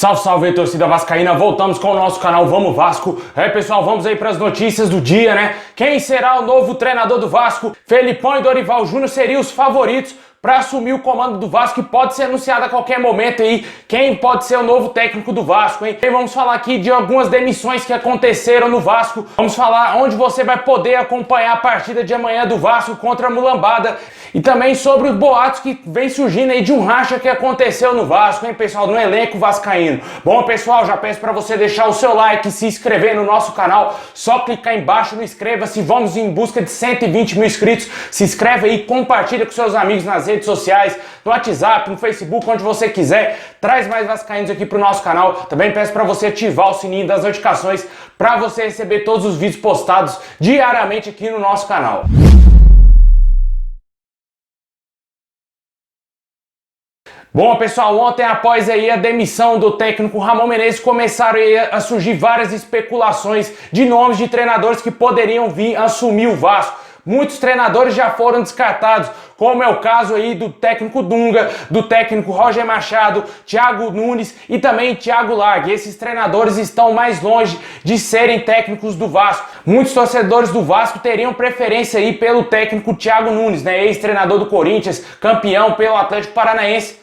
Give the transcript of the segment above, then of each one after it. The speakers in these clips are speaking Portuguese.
Salve, salve, torcida vascaína, voltamos com o nosso canal Vamos Vasco. Pessoal, vamos aí para as notícias do dia, né? Quem será o novo treinador do Vasco? Felipão e Dorival Júnior seriam os favoritos para assumir o comando do Vasco e pode ser anunciado a qualquer momento aí quem pode ser o novo técnico do Vasco, hein? E vamos falar aqui de algumas demissões que aconteceram no Vasco. Vamos falar onde você vai poder acompanhar a partida de amanhã do Vasco contra a Mulambada e também sobre os boatos que vem surgindo aí de um racha que aconteceu no Vasco, hein, pessoal, no elenco vascaíno. Bom, pessoal, já peço para você deixar o seu like e se inscrever no nosso canal. Só clicar embaixo no inscreva-se. Vamos em busca de 120 mil inscritos. Se inscreve aí, compartilha com seus amigos nas redes sociais, no WhatsApp, no Facebook, onde você quiser. Traz mais vascaínos aqui pro nosso canal. Também peço para você ativar o sininho das notificações para você receber todos os vídeos postados diariamente aqui no nosso canal. Bom, pessoal, ontem após aí a demissão do técnico Ramon Menezes, começaram aí a surgir várias especulações de nomes de treinadores que poderiam vir assumir o Vasco. Muitos treinadores já foram descartados, como é o caso aí do técnico Dunga, do técnico Roger Machado, Thiago Nunes e também Thiago Largue. Esses treinadores estão mais longe de serem técnicos do Vasco. Muitos torcedores do Vasco teriam preferência aí pelo técnico Thiago Nunes, né, ex-treinador do Corinthians, campeão pelo Atlético Paranaense.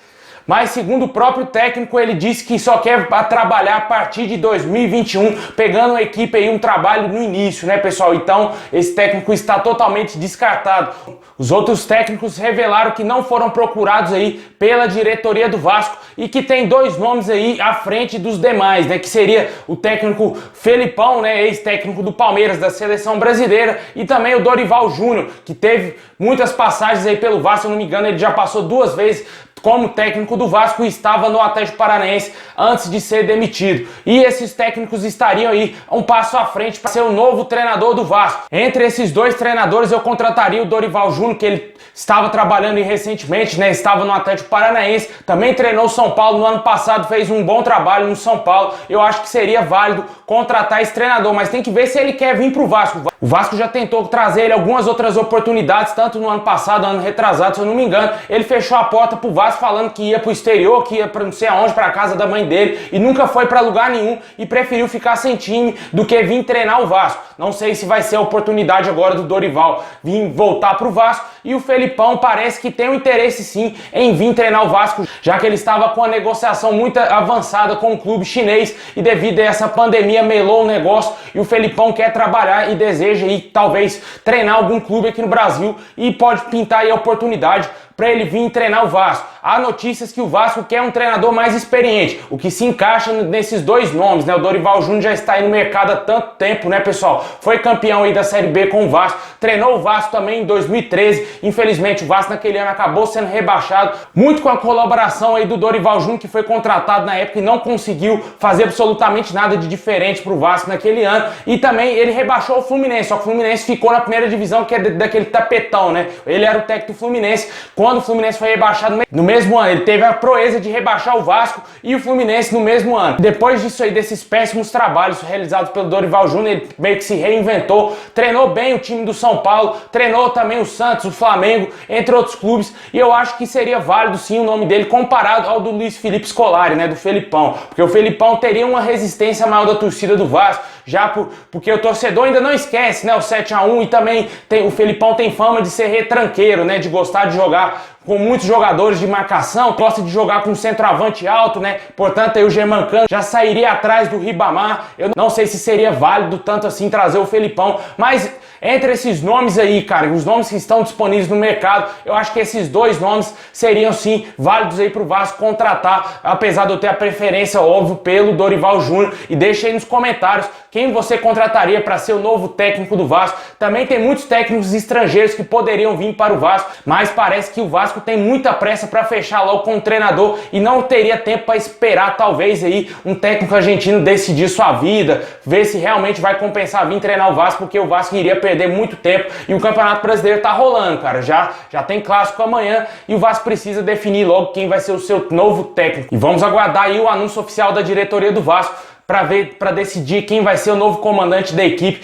Mas segundo o próprio técnico, ele disse que só quer trabalhar a partir de 2021, pegando a equipe aí um trabalho no início, né, pessoal? Então, esse técnico está totalmente descartado. Os outros técnicos revelaram que não foram procurados aí pela diretoria do Vasco e que tem dois nomes aí à frente dos demais, né? Que seria o técnico Felipão, né, ex-técnico do Palmeiras, da seleção brasileira, e também o Dorival Júnior, que teve muitas passagens aí pelo Vasco, se eu não me engano, ele já passou 2 vezes como técnico do Vasco e estava no Atlético Paranaense antes de ser demitido. E esses técnicos estariam aí um passo à frente para ser o novo treinador do Vasco. Entre esses dois treinadores eu contrataria o Dorival Júnior, que ele estava trabalhando aí recentemente, né? Estava no Atlético Paranaense, também treinou o São Paulo no ano passado, fez um bom trabalho no São Paulo. Eu acho que seria válido contratar esse treinador, mas tem que ver se ele quer vir para o Vasco. O Vasco já tentou trazer ele algumas outras oportunidades, tanto no ano passado, ano retrasado, se eu não me engano. Ele fechou a porta pro Vasco falando que ia pro exterior, que ia pra não sei aonde, pra casa da mãe dele, e nunca foi pra lugar nenhum e preferiu ficar sem time do que vir treinar o Vasco. Não sei se vai ser a oportunidade agora do Dorival vir voltar pro Vasco, e o Felipão parece que tem um interesse sim em vir treinar o Vasco, já que ele estava com a negociação muito avançada com o clube chinês e devido a essa pandemia melou o negócio e o Felipão quer trabalhar e deseja aí talvez treinar algum clube aqui no Brasil e pode pintar aí a oportunidade para ele vir treinar o Vasco. Há notícias que o Vasco quer um treinador mais experiente, o que se encaixa nesses dois nomes, né? O Dorival Júnior já está aí no mercado há tanto tempo, né, pessoal? Foi campeão aí da Série B com o Vasco, treinou o Vasco também em 2013. Infelizmente, o Vasco naquele ano acabou sendo rebaixado, muito com a colaboração aí do Dorival Júnior, que foi contratado na época e não conseguiu fazer absolutamente nada de diferente pro Vasco naquele ano. E também ele rebaixou o Fluminense, só que o Fluminense ficou na primeira divisão, que é daquele tapetão, né? Ele era o técnico do Fluminense. Quando o Fluminense foi rebaixado no mesmo ano, ele teve a proeza de rebaixar o Vasco e o Fluminense no mesmo ano. Depois disso aí, desses péssimos trabalhos realizados pelo Dorival Júnior, ele meio que se reinventou, treinou bem o time do São Paulo, treinou também o Santos, o Flamengo, entre outros clubes, e eu acho que seria válido sim o nome dele comparado ao do Luiz Felipe Scolari, né, do Felipão, porque o Felipão teria uma resistência maior da torcida do Vasco, já porque o torcedor ainda não esquece, né, o 7-1, e também o Felipão tem fama de ser retranqueiro, né, de gostar de jogar com muitos jogadores de marcação, gosta de jogar com um centroavante alto, né? Portanto, aí o Germancano já sairia atrás do Ribamar. Eu não sei se seria válido tanto assim trazer o Felipão, mas entre esses nomes aí, cara, os nomes que estão disponíveis no mercado, eu acho que esses dois nomes seriam sim válidos aí pro Vasco contratar, apesar de eu ter a preferência, óbvio, pelo Dorival Júnior. E deixa aí nos comentários quem você contrataria para ser o novo técnico do Vasco. Também tem muitos técnicos estrangeiros que poderiam vir para o Vasco, mas parece que o Vasco tem muita pressa para fechar logo com o treinador e não teria tempo para esperar talvez aí um técnico argentino decidir sua vida, ver se realmente vai compensar vir treinar o Vasco, porque o Vasco iria perder muito tempo e o Campeonato Brasileiro tá rolando, cara. Já tem clássico amanhã e o Vasco precisa definir logo quem vai ser o seu novo técnico. E vamos aguardar aí o anúncio oficial da diretoria do Vasco para decidir quem vai ser o novo comandante da equipe.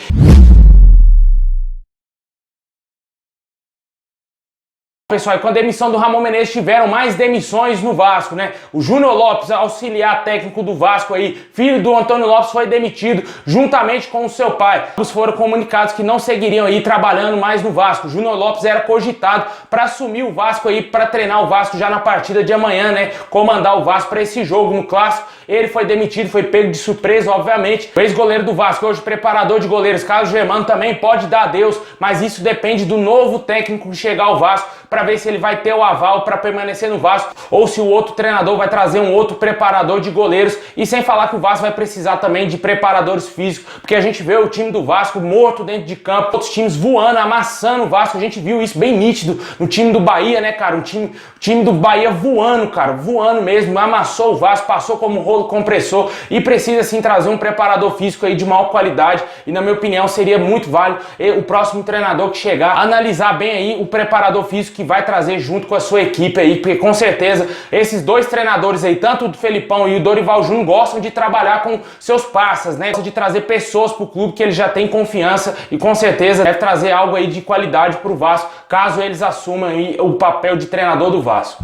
Pessoal, e com a demissão do Ramon Menezes tiveram mais demissões no Vasco, né? O Júnior Lopes, auxiliar técnico do Vasco aí, filho do Antônio Lopes, foi demitido juntamente com o seu pai. Ambos foram comunicados que não seguiriam aí trabalhando mais no Vasco. O Júnior Lopes era cogitado para assumir o Vasco aí, para treinar o Vasco já na partida de amanhã, né? Comandar o Vasco para esse jogo no Clássico. Ele foi demitido, foi pego de surpresa, obviamente. O ex-goleiro do Vasco, hoje preparador de goleiros, Carlos Germano, também pode dar adeus, mas isso depende do novo técnico que chegar ao Vasco, para ver se ele vai ter o aval para permanecer no Vasco ou se o outro treinador vai trazer um outro preparador de goleiros. E sem falar que o Vasco vai precisar também de preparadores físicos, porque a gente vê o time do Vasco morto dentro de campo, outros times voando, amassando o Vasco. A gente viu isso bem nítido no time do Bahia, né, cara? O time do Bahia voando, cara, voando mesmo, amassou o Vasco, passou como um rolo compressor, e precisa sim trazer um preparador físico aí de maior qualidade. E na minha opinião seria muito válido o próximo treinador que chegar analisar bem aí o preparador físico que vai trazer junto com a sua equipe aí, porque com certeza esses dois treinadores aí, tanto o Felipão e o Dorival Júnior, gostam de trabalhar com seus parceiros, né? Gostam de trazer pessoas pro clube que eles já têm confiança, e com certeza deve trazer algo aí de qualidade pro Vasco, caso eles assumam aí o papel de treinador do Vasco.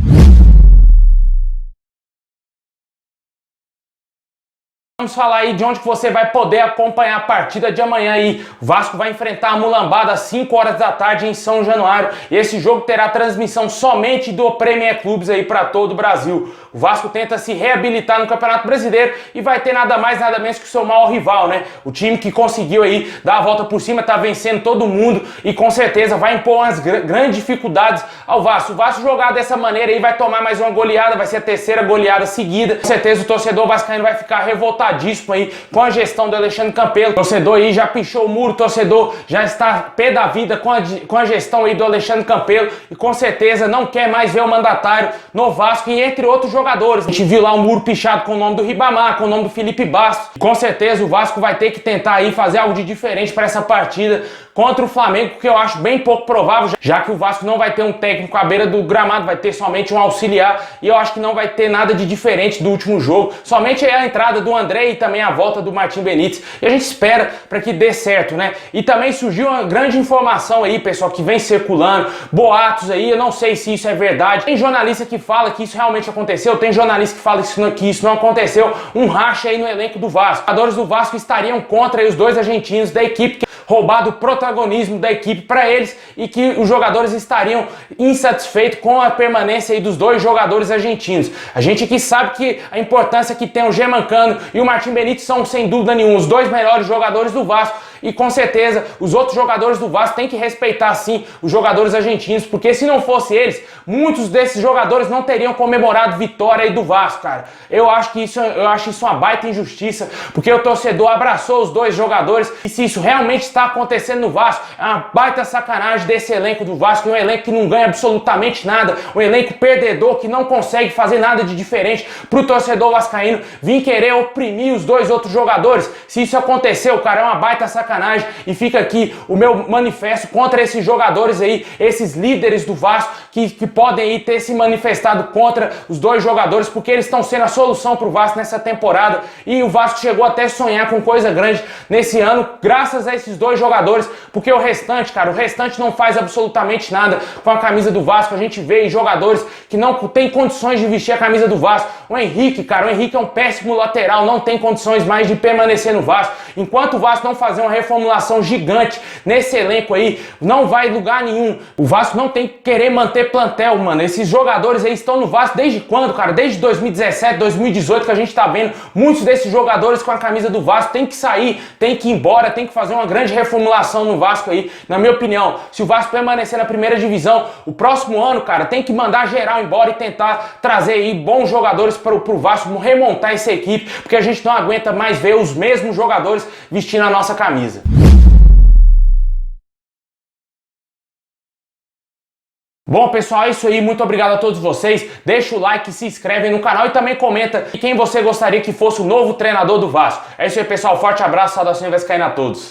Vamos falar aí de onde que você vai poder acompanhar a partida de amanhã aí. O Vasco vai enfrentar a Mulambada às 5 horas da tarde em São Januário. E esse jogo terá transmissão somente do Premier Clubes aí para todo o Brasil. O Vasco tenta se reabilitar no Campeonato Brasileiro e vai ter nada mais, nada menos que o seu maior rival, né? O time que conseguiu aí dar a volta por cima, tá vencendo todo mundo e com certeza vai impor umas grandes dificuldades ao Vasco. O Vasco jogar dessa maneira aí vai tomar mais uma goleada, vai ser a terceira goleada seguida. Com certeza o torcedor vascaíno vai ficar revoltado aí com a gestão do Alexandre Campelo. O torcedor aí já pichou o muro, o torcedor já está pé da vida com a gestão aí do Alexandre Campelo e com certeza não quer mais ver o mandatário no Vasco e entre outros jogadores. A gente viu lá um muro pichado com o nome do Ribamar, com o nome do Felipe Bastos. Com certeza o Vasco vai ter que tentar aí fazer algo de diferente para essa partida contra o Flamengo, que eu acho bem pouco provável, já que o Vasco não vai ter um técnico à beira do gramado, vai ter somente um auxiliar, e eu acho que não vai ter nada de diferente do último jogo, somente a entrada do André e também a volta do Martim Benítez, e a gente espera para que dê certo, né? E também surgiu uma grande informação aí, pessoal, que vem circulando, boatos aí, eu não sei se isso é verdade, tem jornalista que fala que isso realmente aconteceu, tem jornalista que fala que isso não aconteceu, um racha aí no elenco do Vasco. Os jogadores do Vasco estariam contra aí os dois argentinos da equipe, que roubado o protagonismo da equipe para eles e que os jogadores estariam insatisfeitos com a permanência aí dos dois jogadores argentinos. A gente aqui sabe que a importância que tem o Germancano e o Martim Benítez são, sem dúvida nenhuma, os dois melhores jogadores do Vasco. E com certeza os outros jogadores do Vasco têm que respeitar sim os jogadores argentinos, porque se não fosse eles, muitos desses jogadores não teriam comemorado vitória aí do Vasco, cara. Eu acho isso uma baita injustiça, porque o torcedor abraçou os dois jogadores, e se isso realmente está acontecendo no Vasco, é uma baita sacanagem desse elenco do Vasco, um elenco que não ganha absolutamente nada, um elenco perdedor que não consegue fazer nada de diferente pro torcedor vascaíno vir querer oprimir os dois outros jogadores. Se isso aconteceu, cara, é uma baita sacanagem. E fica aqui o meu manifesto contra esses jogadores aí, esses líderes do Vasco que podem aí ter se manifestado contra os dois jogadores, porque eles estão sendo a solução pro Vasco nessa temporada, e o Vasco chegou até a sonhar com coisa grande nesse ano, graças a esses dois jogadores, porque o restante, cara, o restante não faz absolutamente nada com a camisa do Vasco. A gente vê jogadores que não tem condições de vestir a camisa do Vasco. O Henrique, cara, o Henrique é um péssimo lateral, não tem condições mais de permanecer no Vasco. Enquanto o Vasco não fazer uma reformulação gigante nesse elenco aí, não vai em lugar nenhum. O Vasco não tem que querer manter plantel, mano. Esses jogadores aí estão no Vasco desde quando, cara? Desde 2017, 2018 que a gente tá vendo muitos desses jogadores com a camisa do Vasco. Tem que sair, tem que ir embora, tem que fazer uma grande reformulação no Vasco aí. Na minha opinião, se o Vasco permanecer na primeira divisão, o próximo ano, cara, tem que mandar geral embora e tentar trazer aí bons jogadores pro Vasco, remontar essa equipe, porque a gente não aguenta mais ver os mesmos jogadores vestindo a nossa camisa. Bom, pessoal, é isso aí. Muito obrigado a todos vocês. Deixa o like, se inscreve no canal e também comenta quem você gostaria que fosse o novo treinador do Vasco. É isso aí, pessoal. Forte abraço, saudações vascaínas a todos.